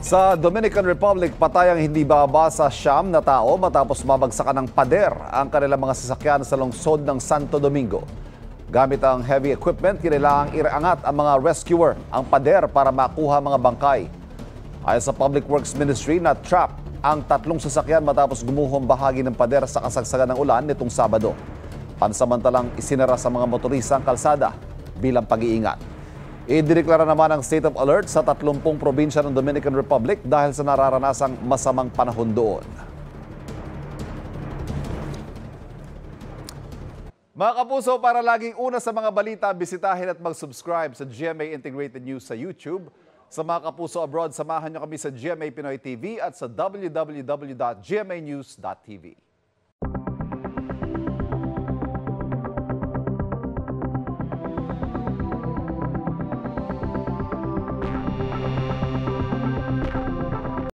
Sa Dominican Republic, patayang hindi bababa sa 9 na tao matapos mabagsakan ng pader ang kanilang mga sasakyan sa lungsod ng Santo Domingo. Gamit ang heavy equipment, kailangang iangat ang mga rescuer ang pader para makuha mga bangkay. Ayon sa Public Works Ministry, na-trap ang 3 sasakyan matapos gumuhong bahagi ng pader sa kasagsagan ng ulan nitong Sabado. Pansamantalang isinara sa mga motorista ang kalsada bilang pag-iingat. Idineklara naman ang state of alert sa 30 probinsya ng Dominican Republic dahil sa nararanasang masamang panahon doon. Mga kapuso, para laging una sa mga balita, bisitahin at mag-subscribe sa GMA Integrated News sa YouTube. Sa mga kapuso abroad, samahan niyo kami sa GMA Pinoy TV at sa www.gmanews.tv.